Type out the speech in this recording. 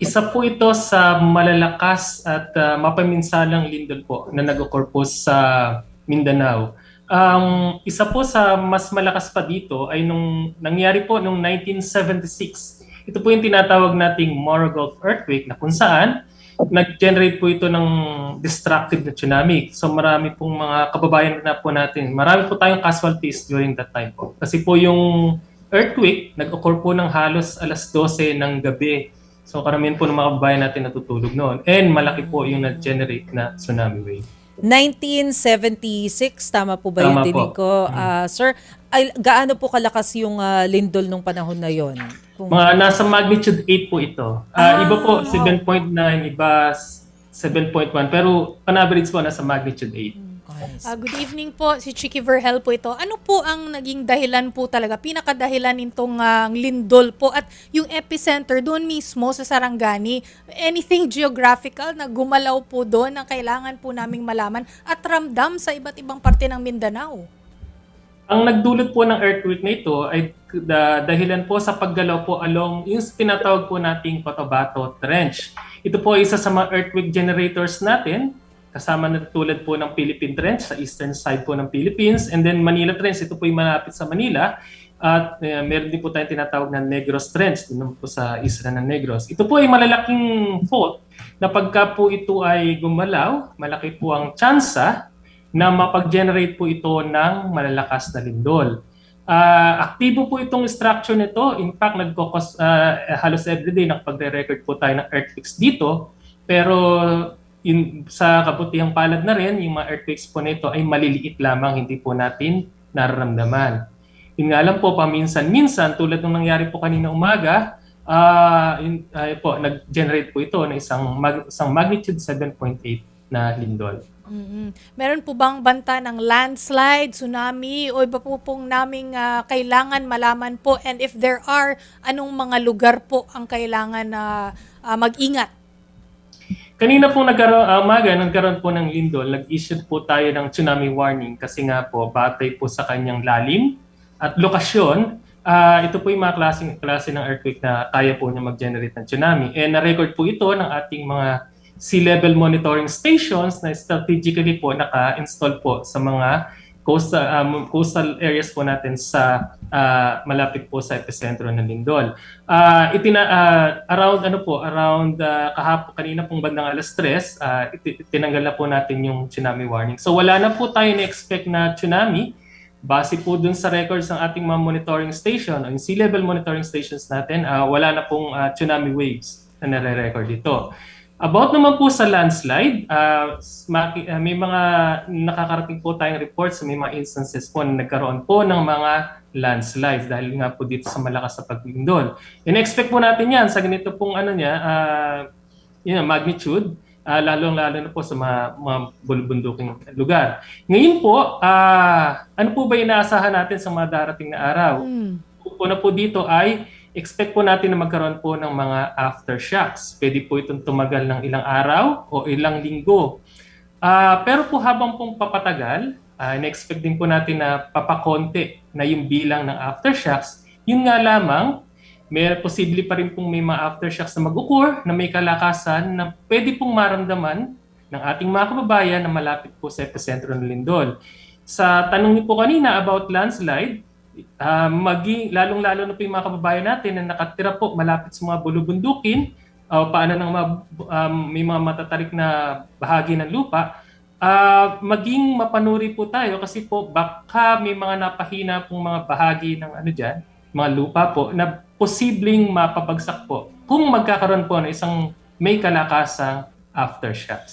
Isa po ito sa malalakas at mapaminsalang lindol po na nag-occur po sa Mindanao. Ang isa po sa mas malakas pa dito ay nung nangyari po noong 1976. Ito po yung tinatawag nating Morro Gulf earthquake na kung saan nag-generate po ito ng destructive na tsunami. So marami pong mga kababayan na po natin, marami po tayong casualties during that time po. Kasi po yung earthquake nag-occur po ng halos alas 12 ng gabi. So karamihan po ng mga kababayan natin natutulog noon. And malaki po yung nag-generate na tsunami wave. 1976, tama po ba yung Tama dinig po. ko? Sir, gaano po kalakas yung lindol nung panahon na yon? Mga nasa magnitude 8 po ito. Iba po 7.9, iba 7.1. Pero on average po nasa magnitude 8. Good evening po, si Chicky Verhel po ito. Ano po ang naging dahilan po talaga, pinakadahilan nitong lindol po at yung epicenter doon mismo sa Sarangani? Anything geographical na gumalaw po doon na kailangan po naming malaman at ramdam sa iba't ibang parte ng Mindanao? Ang nagdulot po ng earthquake na ito ay dahilan po sa paggalaw po along yung tinatawag po nating Cotabato Trench. Ito po ay isa sa mga earthquake generators natin, kasama na tulad po ng Philippine Trench sa eastern side po ng Philippines, and then Manila Trench, ito po ay malapit sa Manila, at meron din po tayong tinatawag na Negros Trench, dun po sa isla ng Negros. Ito po ay malalaking fault na pagka po ito ay gumalaw, malaki po ang tsansa na mapag-generate po ito ng malalakas na lindol. Aktibo po itong structure nito. In fact, nagkokos halos everyday nakapagre-record po tayo ng earthquakes dito. Pero sa kabutihang palad na rin, yung mga earthquakes po nito ay maliliit lamang, hindi po natin nararamdaman. Yun nga lang po, paminsan-minsan, tulad ng nangyari po kanina umaga, nag-generate po ito ng isang magnitude 7.8 na lindol. Meron po bang banta ng landslide, tsunami, o iba po pong naming kailangan malaman po? And if there are, anong mga lugar po ang kailangan na mag-ingat? Kanina pong nagkaroon po ng lindol, nag-issue po tayo ng tsunami warning kasi nga po, batay po sa kanyang lalim at lokasyon, ito po yung mga klase ng earthquake na kaya po niya mag-generate ng tsunami. And na-record po ito ng ating mga sea level monitoring stations na strategically po naka-install po sa mga coastal areas po natin sa malapit po sa epicentro ng lindol. Around kahapon kanina pong bandang alas 3, tinanggal na po natin yung tsunami warning. So wala na po tayo na-expect na tsunami base po dun sa records ng ating mga monitoring station o yung sea level monitoring stations natin. Wala na pong tsunami waves na nare-record dito. About naman po sa landslide, may mga nakakarating po tayong reports, may mga instances po na nagkaroon po ng mga landslides dahil nga po dito sa malakas na paglindol. In-expect po natin yan sa ganito pong magnitude, lalong-lalo na po sa mga bulubunduking lugar. Ngayon po, ano po ba inaasahan natin sa mga darating na araw? Una po dito ay expect po natin na magkaroon po ng mga aftershocks. Pwede po itong tumagal ng ilang araw o ilang linggo. Pero po habang pong papatagal, in-expect din po natin na papakonti na yung bilang ng aftershocks. Yun nga lamang, may posible pa rin pong may mga aftershocks na mag-occur na may kalakasan na pwede pong maramdaman ng ating mga kababayan na malapit po sa epicentro ng lindol. Sa tanong niyo po kanina about landslide, lalong-lalo na po yung mga kababayan natin na nakatira po malapit sa mga bulubundukin o paano ng may mga matatarik na bahagi ng lupa, maging mapanuri po tayo kasi po baka may mga napahina pong mga bahagi ng mga lupa po na posibleng mapabagsak po kung magkakaroon po ng isang may kalakasang aftershocks.